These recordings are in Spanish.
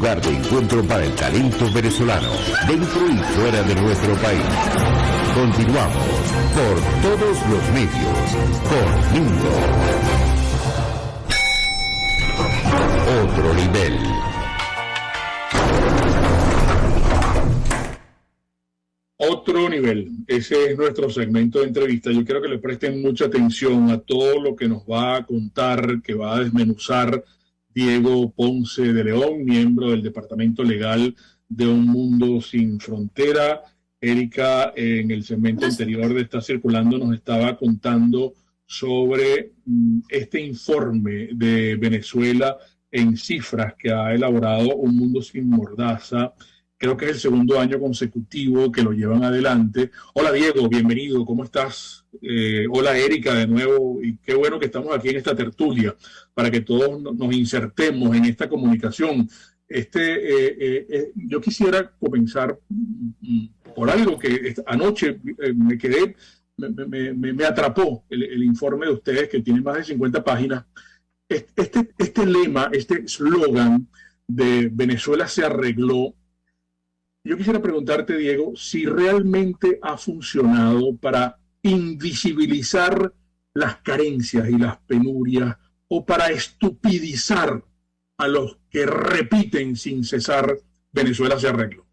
lugar de encuentro para el talento venezolano, dentro y fuera de nuestro país. Continuamos por todos los medios con Mingo. Otro nivel. Otro nivel. Ese es nuestro segmento de entrevista. Yo quiero que le presten mucha atención a todo lo que nos va a contar, que va a desmenuzar Diego Ponce de León, miembro del Departamento Legal de Un Mundo Sin Frontera. Erika, en el segmento anterior de Está Circulando, nos estaba contando sobre este informe de Venezuela en cifras que ha elaborado Un Mundo Sin Mordaza. Creo que es el segundo año consecutivo que lo llevan adelante. Hola Diego, bienvenido, ¿cómo estás? Hola Erika de nuevo, y qué bueno que estamos aquí en esta tertulia para que todos nos insertemos en esta comunicación. Yo quisiera comenzar por algo que anoche me quedé, me atrapó el informe de ustedes, que tiene más de 50 páginas. Este lema, este eslogan de Venezuela se arregló. Yo quisiera preguntarte, Diego, si realmente ha funcionado para invisibilizar las carencias y las penurias, o para estupidizar a los que repiten sin cesar Venezuela se arregló.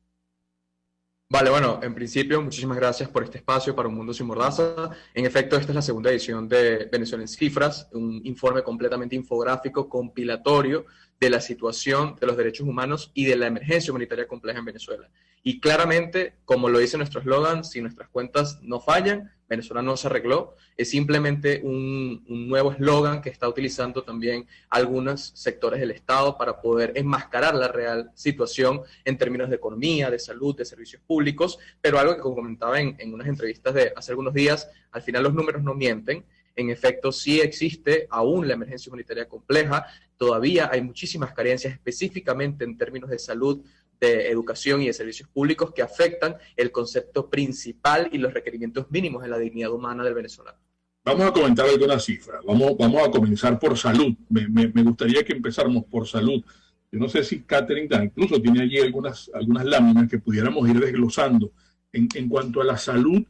Vale, bueno, en principio, muchísimas gracias por este espacio para Un Mundo Sin Mordaza. En efecto, esta es la segunda edición de Venezuela en Cifras, un informe completamente infográfico, compilatorio de la situación de los derechos humanos y de la emergencia humanitaria compleja en Venezuela. Y claramente, como lo dice nuestro eslogan, si nuestras cuentas no fallan, Venezuela no se arregló. Es simplemente un nuevo eslogan que está utilizando también algunos sectores del Estado para poder enmascarar la real situación en términos de economía, de salud, de servicios públicos, pero algo que, como comentaba en unas entrevistas de hace algunos días, al final los números no mienten. En efecto, sí existe aún la emergencia humanitaria compleja, todavía hay muchísimas carencias, específicamente en términos de salud, de educación y de servicios públicos, que afectan el concepto principal y los requerimientos mínimos de la dignidad humana del venezolano. Vamos a comentar algunas cifras. Vamos a comenzar por salud. Me gustaría que empezáramos por salud. Yo no sé si Catherine incluso tiene allí algunas láminas que pudiéramos ir desglosando en cuanto a la salud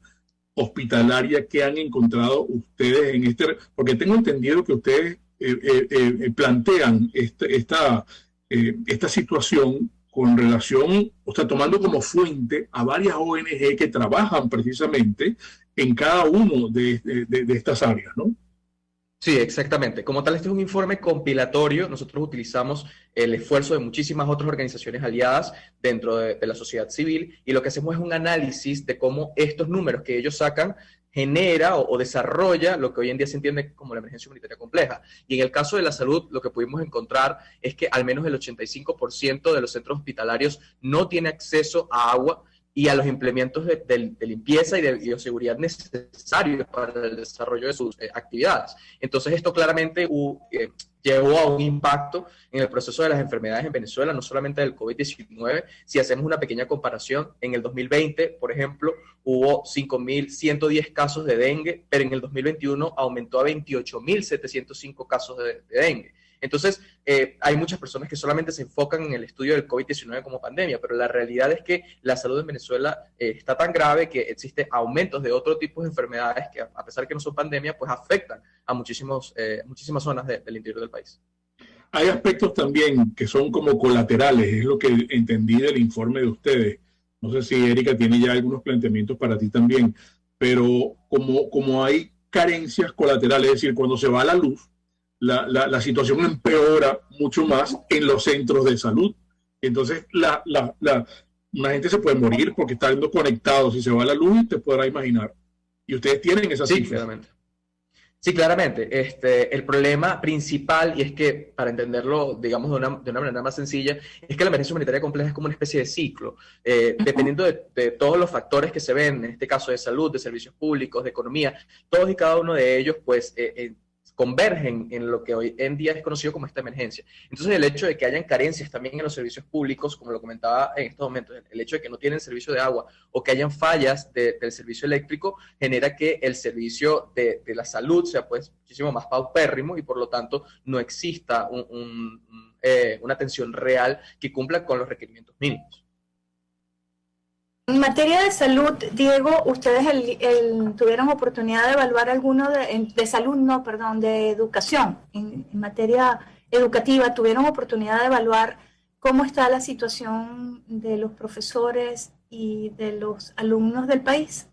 hospitalaria que han encontrado ustedes en porque tengo entendido que ustedes plantean esta situación con relación, o sea, tomando como fuente a varias ONG que trabajan precisamente en cada uno de estas áreas, ¿no? Sí, exactamente. Como tal, este es un informe compilatorio. Nosotros utilizamos el esfuerzo de muchísimas otras organizaciones aliadas dentro de la sociedad civil, y lo que hacemos es un análisis de cómo estos números que ellos sacan genera o desarrolla lo que hoy en día se entiende como la emergencia humanitaria compleja. Y en el caso de la salud, lo que pudimos encontrar es que al menos el 85% de los centros hospitalarios no tiene acceso a agua y a los implementos de limpieza y de bioseguridad necesarios para el desarrollo de sus actividades. Entonces, esto claramente llevó a un impacto en el proceso de las enfermedades en Venezuela, no solamente del COVID-19. Si hacemos una pequeña comparación, en el 2020, por ejemplo, hubo 5.110 casos de dengue, pero en el 2021 aumentó a 28.705 casos de dengue. Entonces, hay muchas personas que solamente se enfocan en el estudio del COVID-19 como pandemia, pero la realidad es que la salud en Venezuela está tan grave que existen aumentos de otro tipo de enfermedades que, a pesar de que no son pandemia, pues afectan a muchísimas zonas del interior del país. Hay aspectos también que son como colaterales, es lo que entendí del informe de ustedes. No sé si Erika tiene ya algunos planteamientos para ti también, pero como hay carencias colaterales, es decir, cuando se va la luz, la situación empeora mucho más en los centros de salud. Entonces, una gente se puede morir porque está conectado. Si se va la luz, te podrás imaginar. Y ustedes tienen esas cifras. Claramente. Sí, claramente. El problema principal, y es que para entenderlo, digamos, de una manera más sencilla, es que la emergencia humanitaria compleja es como una especie de ciclo. Dependiendo de todos los factores que se ven, en este caso de salud, de servicios públicos, de economía, todos y cada uno de ellos, pues, convergen en lo que hoy en día es conocido como esta emergencia. Entonces, el hecho de que hayan carencias también en los servicios públicos, como lo comentaba en estos momentos, el hecho de que no tienen servicio de agua o que hayan fallas del servicio eléctrico, genera que el servicio de la salud sea pues muchísimo más paupérrimo y por lo tanto no exista una atención real que cumpla con los requerimientos mínimos. En materia de salud, Diego, ustedes tuvieron oportunidad de evaluar alguno de salud, no, perdón, de educación. En materia educativa, ¿tuvieron oportunidad de evaluar cómo está la situación de los profesores y de los alumnos del país?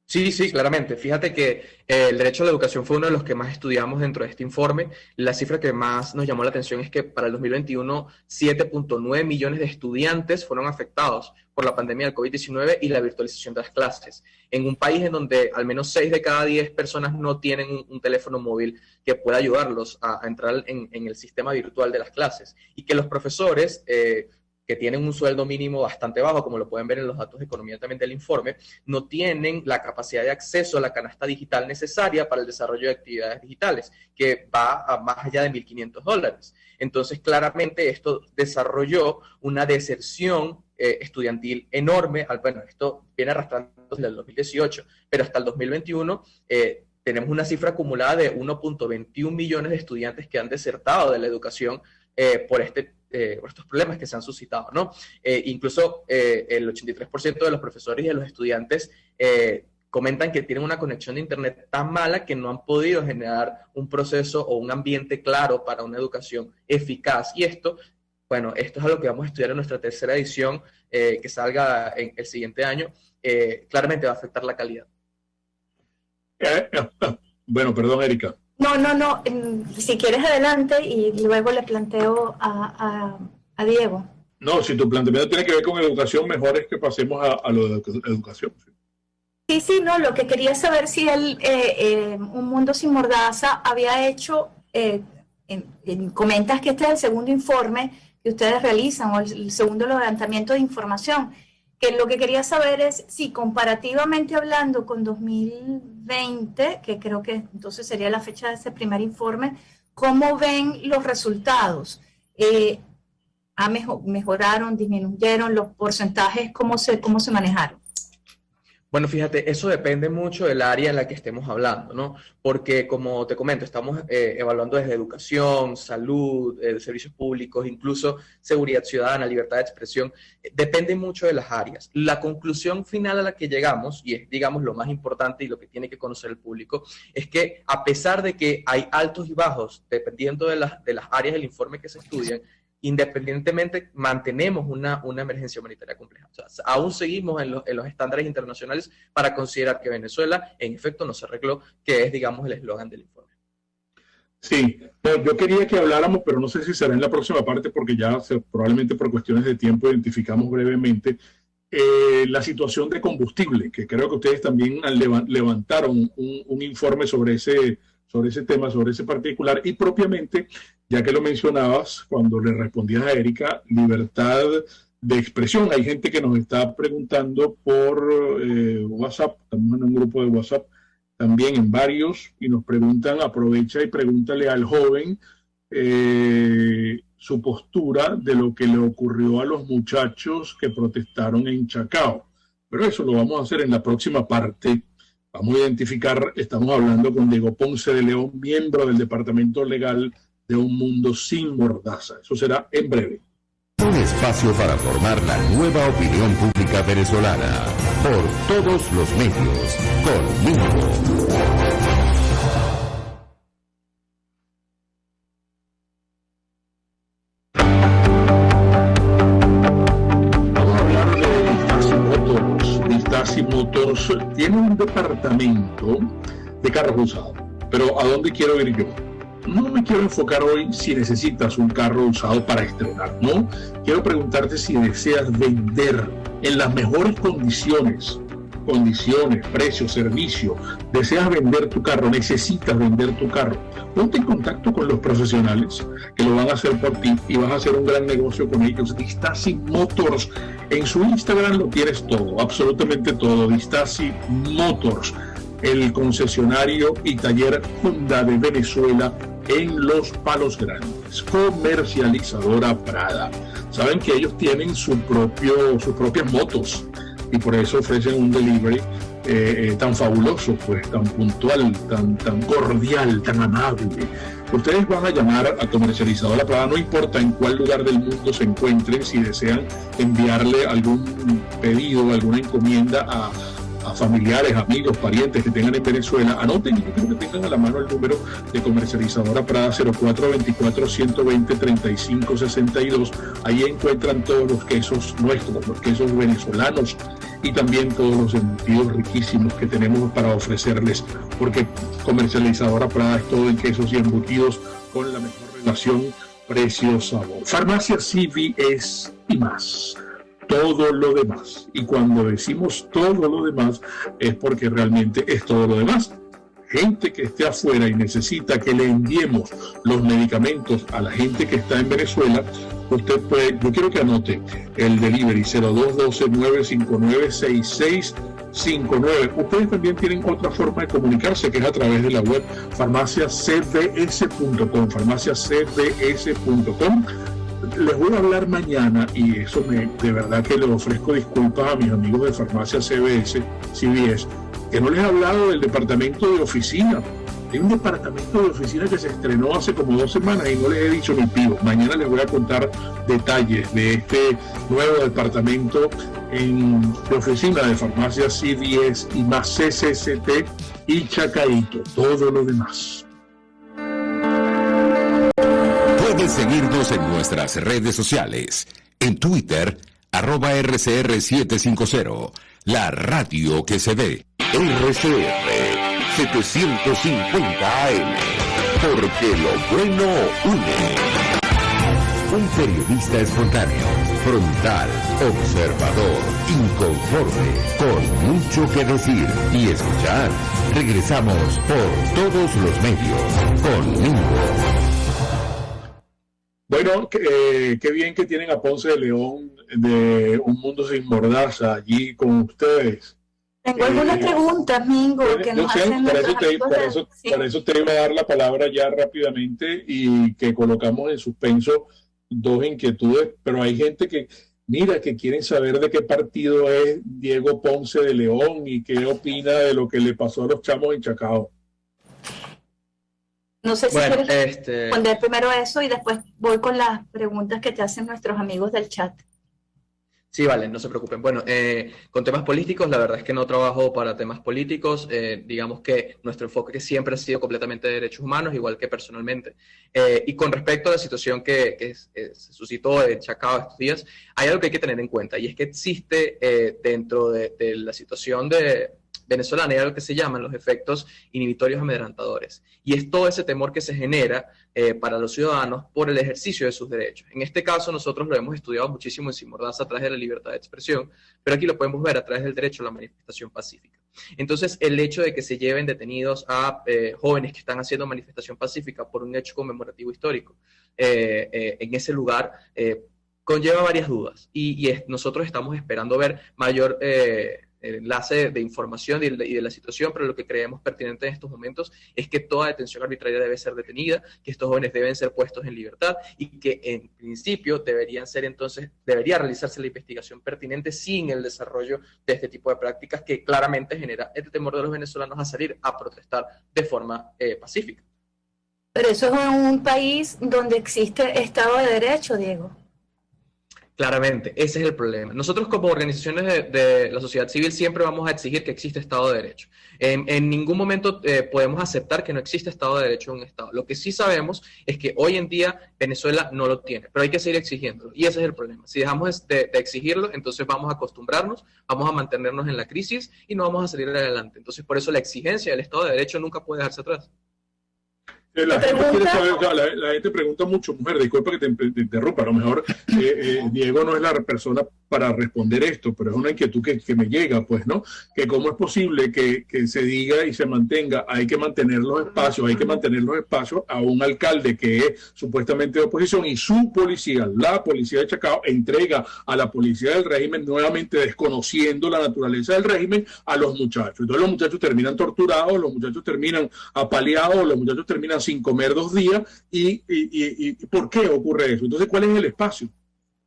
Sí, claramente. Fíjate que el derecho a la educación fue uno de los que más estudiamos dentro de este informe. La cifra que más nos llamó la atención es que para el 2021, 7.9 millones de estudiantes fueron afectados por la pandemia del COVID-19 y la virtualización de las clases. En un país en donde al menos 6 de cada 10 personas no tienen un teléfono móvil que pueda ayudarlos a entrar en el sistema virtual de las clases. Y que los profesores que tienen un sueldo mínimo bastante bajo, como lo pueden ver en los datos de economía también del informe, no tienen la capacidad de acceso a la canasta digital necesaria para el desarrollo de actividades digitales, que va a más allá de $1.500. Entonces, claramente esto desarrolló una deserción estudiantil enorme. Bueno, esto viene arrastrando desde el 2018, pero hasta el 2021 tenemos una cifra acumulada de 1.21 millones de estudiantes que han desertado de la educación por estos problemas que se han suscitado, ¿no? Incluso el 83% de los profesores y de los estudiantes comentan que tienen una conexión de internet tan mala que no han podido generar un proceso o un ambiente claro para una educación eficaz. Y esto es lo que vamos a estudiar en nuestra tercera edición que salga en el siguiente año. Claramente va a afectar la calidad. Bueno, perdón, Erika. No. Si quieres adelante y luego le planteo a Diego. No, si tu planteamiento tiene que ver con educación, mejor es que pasemos a lo de educación. Sí, no, lo que quería saber si Un Mundo Sin Mordaza había hecho, comentas que este es el segundo informe que ustedes realizan o el segundo levantamiento de información, que lo que quería saber es si comparativamente hablando con 2020, que creo que entonces sería la fecha de ese primer informe, ¿cómo ven los resultados? ¿Mejoraron, disminuyeron los porcentajes? ¿Cómo se manejaron? Bueno, fíjate, eso depende mucho del área en la que estemos hablando, ¿no? Porque, como te comento, estamos evaluando desde educación, salud, servicios públicos, incluso seguridad ciudadana, libertad de expresión. Depende mucho de las áreas. La conclusión final a la que llegamos, y es, digamos, lo más importante y lo que tiene que conocer el público, es que a pesar de que hay altos y bajos, dependiendo de las áreas del informe que se estudian, independientemente mantenemos una emergencia humanitaria compleja. O sea, aún seguimos en los estándares internacionales para considerar que Venezuela en efecto no se arregló, que es, digamos, el eslogan del informe. Sí, yo quería que habláramos, pero no sé si será en la próxima parte porque ya probablemente por cuestiones de tiempo identificamos brevemente la situación de combustible, que creo que ustedes también levantaron un informe sobre ese tema, sobre ese particular, y propiamente, ya que lo mencionabas cuando le respondías a Erika, libertad de expresión. Hay gente que nos está preguntando por WhatsApp, estamos en un grupo de WhatsApp, también en varios, y nos preguntan, aprovecha y pregúntale al joven su postura de lo que le ocurrió a los muchachos que protestaron en Chacao. Pero eso lo vamos a hacer en la próxima parte. Vamos a identificar, estamos hablando con Diego Ponce de León, miembro del Departamento Legal de Un Mundo Sin Mordaza. Eso será en breve. Un espacio para formar la nueva opinión pública venezolana por todos los medios. Conmigo. Distasi Motors tiene un departamento de carros usados. Pero ¿a dónde quiero ir yo? No me quiero enfocar hoy si necesitas un carro usado para estrenar, ¿no? Quiero preguntarte si deseas vender en las mejores condiciones, precio, servicio. Deseas vender tu carro, necesitas vender tu carro. Ponte en contacto con los profesionales que lo van a hacer por ti y vas a hacer un gran negocio con ellos. Distasi Motors. En su Instagram lo tienes todo, absolutamente todo. Distasi Motors, el concesionario y taller Honda de Venezuela en Los Palos Grandes. Comercializadora Prada. Saben que ellos tienen sus propias motos y por eso ofrecen un delivery tan fabuloso, pues tan puntual, tan cordial, tan amable. Ustedes van a llamar a Comercializadora Prada, no importa en cuál lugar del mundo se encuentren, si desean enviarle algún pedido, alguna encomienda a familiares, amigos, parientes que tengan en Venezuela, anoten, yo quiero que tengan a la mano el número de Comercializadora Prada, 0424-120-3562. Ahí encuentran todos los quesos nuestros, los quesos venezolanos y también todos los embutidos riquísimos que tenemos para ofrecerles, porque Comercializadora Prada es todo en quesos y embutidos con la mejor relación precio-sabor. Farmacia CVS y más. Todo lo demás. Y cuando decimos todo lo demás es porque realmente es todo lo demás. Gente que esté afuera y necesita que le enviemos los medicamentos a la gente que está en Venezuela, usted puede, yo quiero que anote el delivery 0212-959-6659. Ustedes también tienen otra forma de comunicarse, que es a través de la web farmaciacbs.com, farmaciacbs.com. Les voy a hablar mañana, y eso de verdad que les ofrezco disculpas a mis amigos de Farmacia CVS, que no les he hablado del departamento de oficina. Hay un departamento de oficina que se estrenó hace como 2 semanas y no les he dicho ni pido. Mañana les voy a contar detalles de este nuevo departamento de oficina de Farmacia CVS y más CCCT y Chacaito, todo lo demás. Puedes seguirnos en nuestras redes sociales. En Twitter, @RCR750, la radio que se ve. RCR 750 AM, porque lo bueno une. Un periodista espontáneo, frontal, observador, inconforme, con mucho que decir y escuchar. Regresamos por todos los medios conmigo. Bueno, qué bien que tienen a Ponce de León de Un Mundo Sin Mordaza allí con ustedes. Tengo algunas preguntas, Mingo, que nos hacen nuestros amigos para eso te iba a dar la palabra ya rápidamente y que colocamos en suspenso 2 inquietudes, pero hay gente que, mira, que quieren saber de qué partido es Diego Ponce de León y qué opina de lo que le pasó a los chamos en Chacao. No sé si quieres responder primero eso y después voy con las preguntas que te hacen nuestros amigos del chat. Sí, vale, no se preocupen. Bueno, con temas políticos, la verdad es que no trabajo para temas políticos. Digamos que nuestro enfoque siempre ha sido completamente de derechos humanos, igual que personalmente. Y con respecto a la situación que se suscitó en Chacao estos días, hay algo que hay que tener en cuenta, y es que existe dentro de la situación venezolana, hay algo que se llaman los efectos inhibitorios amedrentadores. Y es todo ese temor que se genera para los ciudadanos por el ejercicio de sus derechos. En este caso, nosotros lo hemos estudiado muchísimo en Sin Mordaza a través de la libertad de expresión, pero aquí lo podemos ver a través del derecho a la manifestación pacífica. Entonces, el hecho de que se lleven detenidos a jóvenes que están haciendo manifestación pacífica por un hecho conmemorativo histórico en ese lugar conlleva varias dudas. Y nosotros estamos esperando ver mayor enlace de información y de la situación, pero lo que creemos pertinente en estos momentos es que toda detención arbitraria debe ser detenida, que estos jóvenes deben ser puestos en libertad y que en principio debería realizarse la investigación pertinente sin el desarrollo de este tipo de prácticas que claramente genera el temor de los venezolanos a salir a protestar de forma pacífica. Pero eso es un país donde existe Estado de Derecho, Diego. Claramente, ese es el problema. Nosotros como organizaciones de la sociedad civil siempre vamos a exigir que existe Estado de Derecho. En ningún momento podemos aceptar que no existe Estado de Derecho en un Estado. Lo que sí sabemos es que hoy en día Venezuela no lo tiene, pero hay que seguir exigiéndolo. Y ese es el problema. Si dejamos de exigirlo, entonces vamos a acostumbrarnos, vamos a mantenernos en la crisis y no vamos a salir adelante. Entonces, por eso la exigencia del Estado de Derecho nunca puede dejarse atrás. La gente pregunta mucho, mujer, disculpa que te interrumpa, a lo mejor Diego no es la persona para responder esto, pero es una inquietud que me llega, pues, ¿no? Que cómo es posible que se diga y se mantenga, hay que mantener los espacios a un alcalde que es supuestamente de oposición y su policía, la policía de Chacao, entrega a la policía del régimen, nuevamente desconociendo la naturaleza del régimen, a los muchachos. Entonces los muchachos terminan torturados, los muchachos terminan apaleados, los muchachos terminan sin comer 2 días y ¿por qué ocurre eso? Entonces, ¿cuál es el espacio?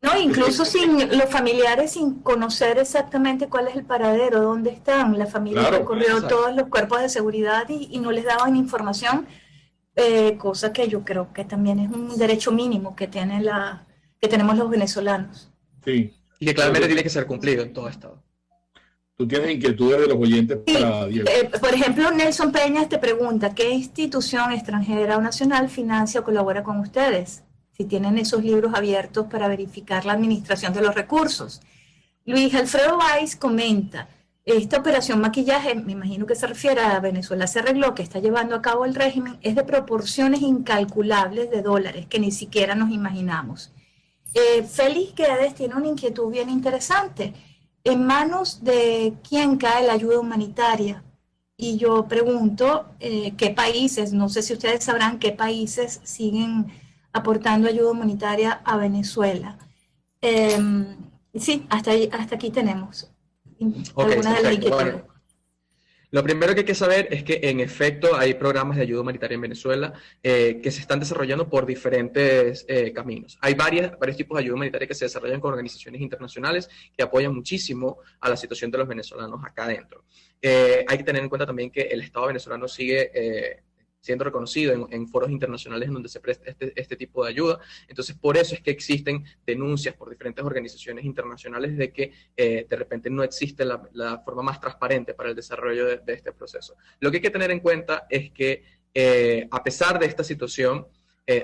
No, incluso sin los familiares, sin conocer exactamente cuál es el paradero, dónde están. La familia recorrió todos los cuerpos de seguridad y no les daban información cosa que yo creo que también es un derecho mínimo que tenemos los venezolanos. Sí. Y que claramente tiene que ser cumplido en todo estado. Tú tienes inquietudes de los oyentes para Sí, Diego. por ejemplo, Nelson Peñas te pregunta, ¿qué institución extranjera o nacional financia o colabora con ustedes? Si tienen esos libros abiertos para verificar la administración de los recursos. Luis Alfredo Valls comenta, esta operación maquillaje, me imagino que se refiere a Venezuela se arregló, que está llevando a cabo el régimen, es de proporciones incalculables de dólares que ni siquiera nos imaginamos. Félix Guedes tiene una inquietud bien interesante. ¿En manos de quién cae la ayuda humanitaria? Y yo pregunto, ¿qué países, no sé si ustedes sabrán qué países siguen aportando ayuda humanitaria a Venezuela? Sí, hasta aquí tenemos algunas de las inquietudes. Bueno, lo primero que hay que saber es que en efecto hay programas de ayuda humanitaria en Venezuela que se están desarrollando por diferentes caminos. Hay varios tipos de ayuda humanitaria que se desarrollan con organizaciones internacionales que apoyan muchísimo a la situación de los venezolanos acá adentro. Hay que tener en cuenta también que el Estado venezolano sigue siendo reconocido en foros internacionales en donde se presta este tipo de ayuda. Entonces, por eso es que existen denuncias por diferentes organizaciones internacionales de que de repente no existe la forma más transparente para el desarrollo de este proceso. Lo que hay que tener en cuenta es que a pesar de esta situación,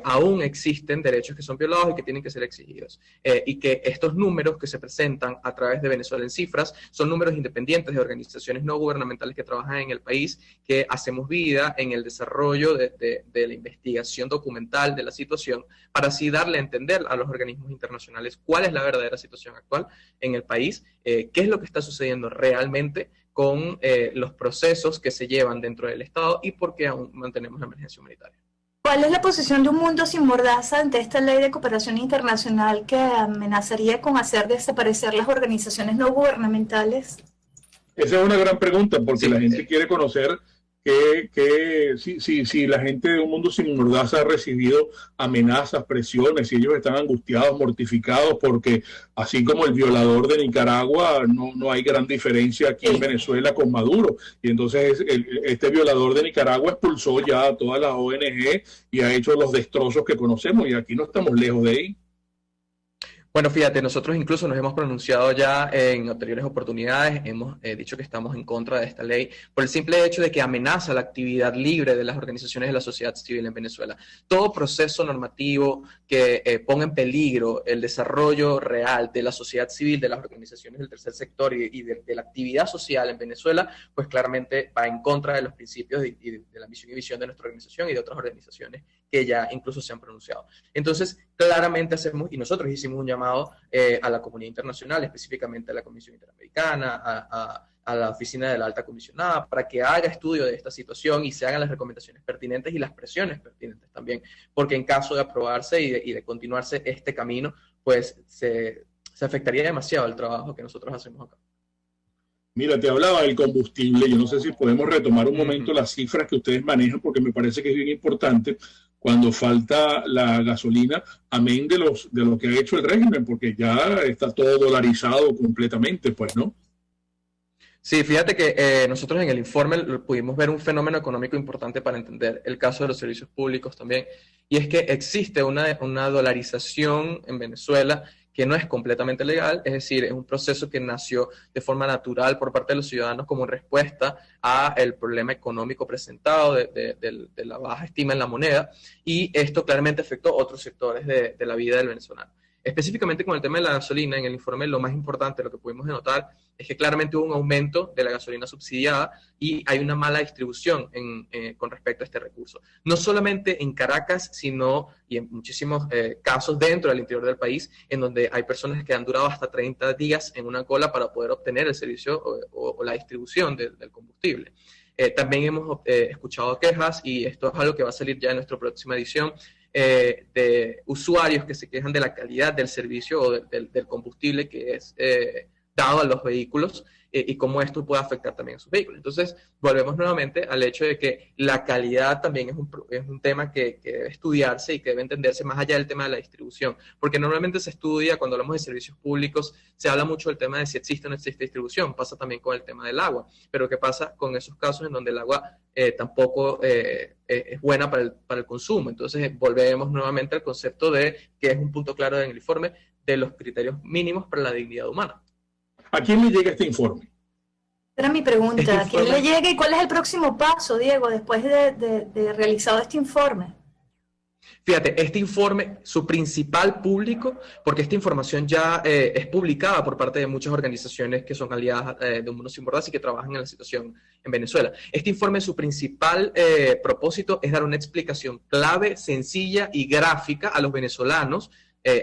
aún existen derechos que son violados y que tienen que ser exigidos. Y que estos números que se presentan a través de Venezuela en Cifras son números independientes de organizaciones no gubernamentales que trabajan en el país, que hacemos vida en el desarrollo de la investigación documental de la situación, para así darle a entender a los organismos internacionales cuál es la verdadera situación actual en el país, qué es lo que está sucediendo realmente con los procesos que se llevan dentro del Estado y por qué aún mantenemos la emergencia humanitaria. ¿Cuál es la posición de Un Mundo Sin Mordaza ante esta ley de cooperación internacional que amenazaría con hacer desaparecer las organizaciones no gubernamentales? Esa es una gran pregunta, porque la gente quiere conocer si la gente de Un Mundo Sin Mordaza ha recibido amenazas, presiones, si ellos están angustiados, mortificados, porque así como el violador de Nicaragua, no hay gran diferencia aquí en Venezuela con Maduro. Y entonces este violador de Nicaragua expulsó ya a todas las ONG y ha hecho los destrozos que conocemos, y aquí no estamos lejos de ahí. Bueno, fíjate, nosotros incluso nos hemos pronunciado ya en anteriores oportunidades, hemos dicho que estamos en contra de esta ley por el simple hecho de que amenaza la actividad libre de las organizaciones de la sociedad civil en Venezuela. Todo proceso normativo que ponga en peligro el desarrollo real de la sociedad civil, de las organizaciones del tercer sector y de la actividad social en Venezuela, pues claramente va en contra de los principios y de la misión y visión de nuestra organización y de otras organizaciones que ya incluso se han pronunciado. Entonces, claramente hacemos, y nosotros hicimos un llamado a la comunidad internacional, específicamente a la Comisión Interamericana, a la Oficina de la Alta Comisionada, para que haga estudio de esta situación y se hagan las recomendaciones pertinentes y las presiones pertinentes también, porque en caso de aprobarse y de continuarse este camino, pues se afectaría demasiado el trabajo que nosotros hacemos acá. Mira, te hablaba del combustible. Yo no sé si podemos retomar un momento las cifras que ustedes manejan, porque me parece que es bien importante cuando falta la gasolina, amén de lo que ha hecho el régimen, porque ya está todo dolarizado completamente, pues, ¿no? Sí, fíjate que nosotros en el informe pudimos ver un fenómeno económico importante para entender el caso de los servicios públicos también, y es que existe una dolarización en Venezuela que no es completamente legal, es decir, es un proceso que nació de forma natural por parte de los ciudadanos como respuesta al problema económico presentado de la baja estima en la moneda, y esto claramente afectó otros sectores de la vida del venezolano. Específicamente con el tema de la gasolina, en el informe lo más importante, lo que pudimos notar, es que claramente hubo un aumento de la gasolina subsidiada y hay una mala distribución con respecto a este recurso. No solamente en Caracas, sino y en muchísimos casos dentro del interior del país, en donde hay personas que han durado hasta 30 días en una cola para poder obtener el servicio o la distribución del combustible. También hemos escuchado quejas, y esto es algo que va a salir ya en nuestra próxima edición, de usuarios que se quejan de la calidad del servicio o del combustible que es dado a los vehículos, y cómo esto puede afectar también a sus vehículos. Entonces, volvemos nuevamente al hecho de que la calidad también es un tema que debe estudiarse y que debe entenderse más allá del tema de la distribución, porque normalmente se estudia, cuando hablamos de servicios públicos, se habla mucho del tema de si existe o no existe distribución, pasa también con el tema del agua, pero ¿qué pasa con esos casos en donde el agua tampoco es buena para el consumo? Entonces, volvemos nuevamente al concepto de que es un punto claro en el informe de los criterios mínimos para la dignidad humana. ¿A quién le llega este informe? Era mi pregunta. ¿A quién le llega y cuál es el próximo paso, Diego, después de realizado este informe? Fíjate, este informe, su principal público, porque esta información ya es publicada por parte de muchas organizaciones que son aliadas de Un Mundo Sin Mordaza y que trabajan en la situación en Venezuela. Este informe, su principal propósito es dar una explicación clave, sencilla y gráfica a los venezolanos,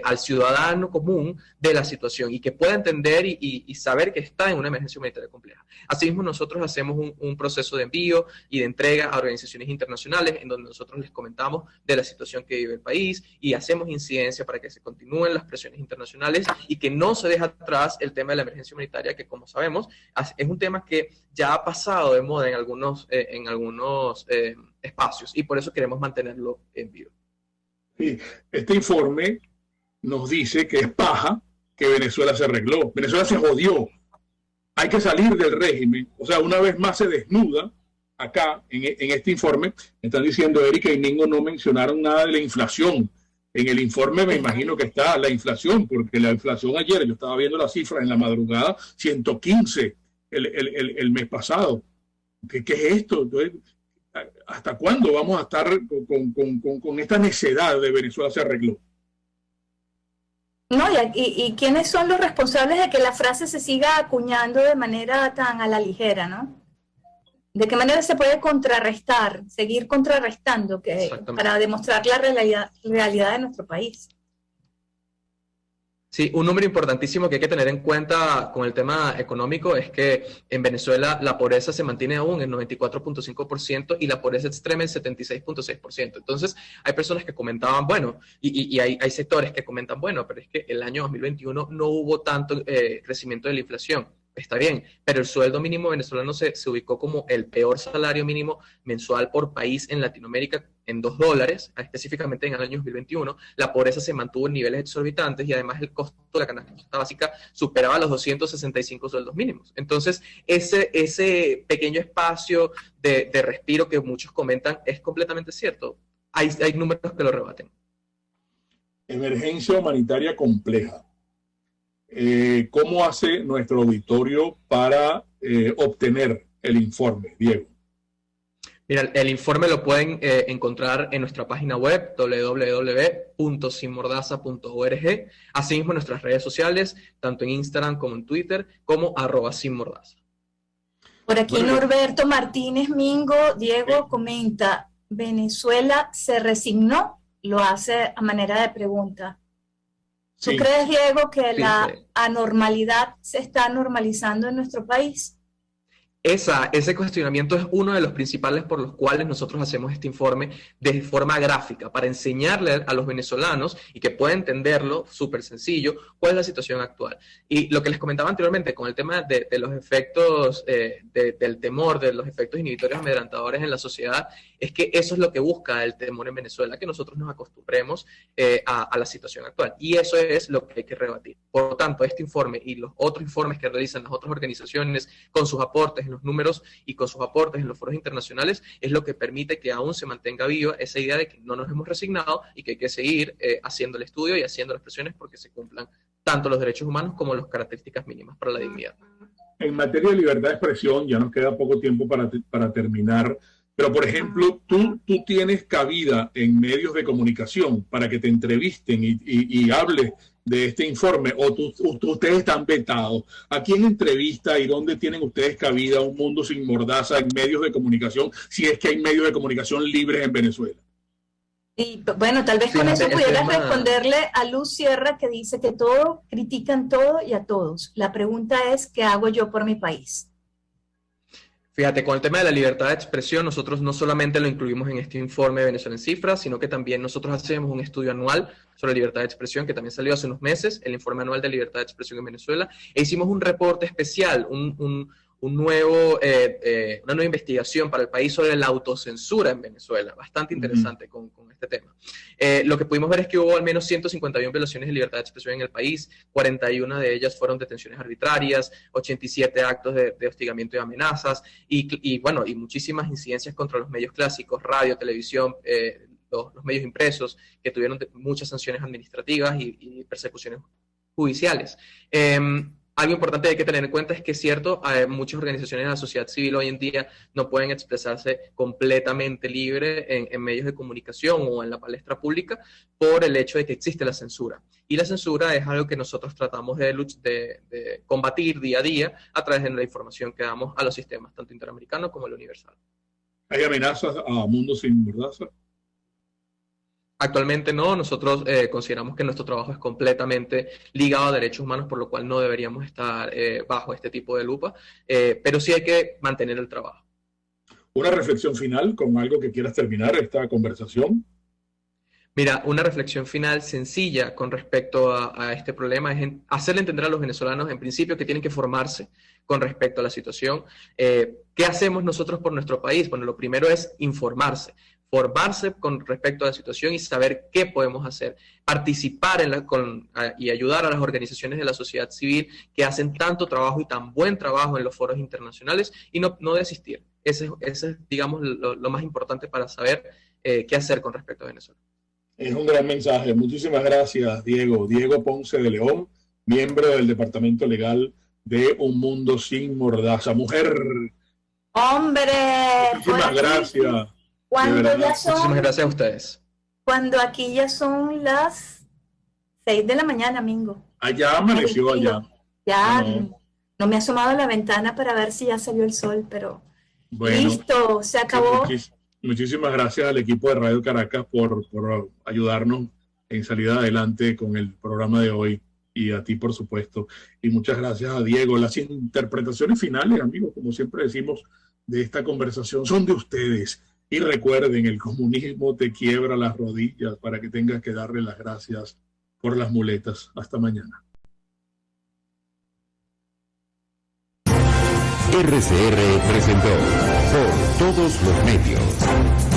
al ciudadano común de la situación y que pueda entender y saber que está en una emergencia humanitaria compleja. Asimismo, nosotros hacemos un proceso de envío y de entrega a organizaciones internacionales en donde nosotros les comentamos de la situación que vive el país y hacemos incidencia para que se continúen las presiones internacionales y que no se deje atrás el tema de la emergencia humanitaria, que como sabemos es un tema que ya ha pasado de moda en algunos espacios y por eso queremos mantenerlo en vivo. Sí, este informe nos dice que es paja que Venezuela se arregló. Venezuela se jodió. Hay que salir del régimen. O sea, una vez más se desnuda acá en este informe. Me están diciendo, Erika y Ningo no mencionaron nada de la inflación. En el informe me imagino que está la inflación, porque la inflación ayer, yo estaba viendo las cifras en la madrugada, 115 el mes pasado. ¿Qué es esto? Entonces, ¿hasta cuándo vamos a estar con esta necedad de Venezuela se arregló? No, y quiénes son los responsables de que la frase se siga acuñando de manera tan a la ligera, ¿no? ¿De qué manera se puede contrarrestar, seguir contrarrestando para demostrar la realidad de nuestro país? Sí, un número importantísimo que hay que tener en cuenta con el tema económico es que en Venezuela la pobreza se mantiene aún en 94.5% y la pobreza extrema en 76.6%. Entonces, hay personas que comentaban, bueno, y hay sectores que comentan, bueno, pero es que el año 2021 no hubo tanto crecimiento de la inflación. Está bien, pero el sueldo mínimo venezolano se ubicó como el peor salario mínimo mensual por país en Latinoamérica en $2, específicamente en el año 2021. La pobreza se mantuvo en niveles exorbitantes y además el costo de la canasta básica superaba los 265 sueldos mínimos. Entonces, ese pequeño espacio de respiro que muchos comentan es completamente cierto. Hay números que lo rebaten. Emergencia humanitaria compleja. ¿Cómo hace nuestro auditorio para obtener el informe, Diego? Mira, el informe lo pueden encontrar en nuestra página web www.sinmordaza.org, asimismo en nuestras redes sociales, tanto en Instagram como en Twitter, como @sinmordaza. Por aquí Norberto Martínez Mingo, Diego comenta, ¿Venezuela se resignó? Lo hace a manera de pregunta. ¿Tú crees, Diego, que la anormalidad se está normalizando en nuestro país? Ese cuestionamiento es uno de los principales por los cuales nosotros hacemos este informe de forma gráfica, para enseñarle a los venezolanos y que puedan entenderlo súper sencillo, cuál es la situación actual. Y lo que les comentaba anteriormente con el tema de los efectos del temor, de los efectos inhibitorios amedrantadores en la sociedad, es que eso es lo que busca el temor en Venezuela, que nosotros nos acostumbremos a la situación actual. Y eso es lo que hay que rebatir. Por lo tanto, este informe y los otros informes que realizan las otras organizaciones con sus aportes en los números y con sus aportes en los foros internacionales es lo que permite que aún se mantenga viva esa idea de que no nos hemos resignado y que hay que seguir haciendo el estudio y haciendo las presiones porque se cumplan tanto los derechos humanos como las características mínimas para la dignidad. En materia de libertad de expresión, ya nos queda poco tiempo para terminar, pero por ejemplo, tú tienes cabida en medios de comunicación para que te entrevisten y hables de este informe, o ustedes están vetados. ¿A quién entrevista y dónde tienen ustedes cabida Un Mundo Sin Mordaza en medios de comunicación, si es que hay medios de comunicación libres en Venezuela? Y bueno, tal vez con eso pudieras responderle a Luz Sierra, que dice que todo, critican todo y a todos. La pregunta es, ¿qué hago yo por mi país? Fíjate, con el tema de la libertad de expresión, nosotros no solamente lo incluimos en este informe de Venezuela en cifras, sino que también nosotros hacemos un estudio anual sobre libertad de expresión, que también salió hace unos meses, el informe anual de libertad de expresión en Venezuela, e hicimos un reporte especial, una nueva investigación para el país sobre la autocensura en Venezuela, bastante interesante con este tema. Lo que pudimos ver es que hubo al menos 151 violaciones de libertad de expresión en el país, 41 de ellas fueron detenciones arbitrarias, 87 actos de hostigamiento y amenazas, y muchísimas incidencias contra los medios clásicos, radio, televisión, los medios impresos, que tuvieron muchas sanciones administrativas y persecuciones judiciales. Algo importante que hay que tener en cuenta es que es cierto, muchas organizaciones de la sociedad civil hoy en día no pueden expresarse completamente libre en medios de comunicación o en la palestra pública por el hecho de que existe la censura. Y la censura es algo que nosotros tratamos de combatir día a día a través de la información que damos a los sistemas, tanto interamericano como el universal. ¿Hay amenazas a Mundo Sin Mordaza? Actualmente no, nosotros consideramos que nuestro trabajo es completamente ligado a derechos humanos, por lo cual no deberíamos estar bajo este tipo de lupa, pero sí hay que mantener el trabajo. Una reflexión final con algo que quieras terminar esta conversación. Mira, una reflexión final sencilla con respecto a este problema es hacerle entender a los venezolanos, en principio, que tienen que formarse con respecto a la situación. ¿Qué hacemos nosotros por nuestro país? Bueno, lo primero es informarse con respecto a la situación y saber qué podemos hacer, participar y ayudar a las organizaciones de la sociedad civil que hacen tanto trabajo y tan buen trabajo en los foros internacionales y no desistir. Ese es, digamos, lo más importante para saber qué hacer con respecto a Venezuela. Es un gran mensaje. Muchísimas gracias, Diego. Diego Ponce de León, miembro del Departamento Legal de Un Mundo Sin Mordaza. Mujer. ¡Hombre! Muchísimas gracias. Muchísimas gracias a ustedes. Cuando aquí ya son las 6 de la mañana, Mingo. Allá amaneció, allá. Ya no me he asomado a la ventana para ver si ya salió el sol, pero bueno, listo, se acabó. Muchísimas gracias al equipo de Radio Caracas por ayudarnos en salir adelante con el programa de hoy, y a ti, por supuesto. Y muchas gracias a Diego. Las interpretaciones finales, amigos, como siempre decimos, de esta conversación son de ustedes. Y recuerden, el comunismo te quiebra las rodillas para que tengas que darle las gracias por las muletas. Hasta mañana. RCR presentó Por Todos los Medios.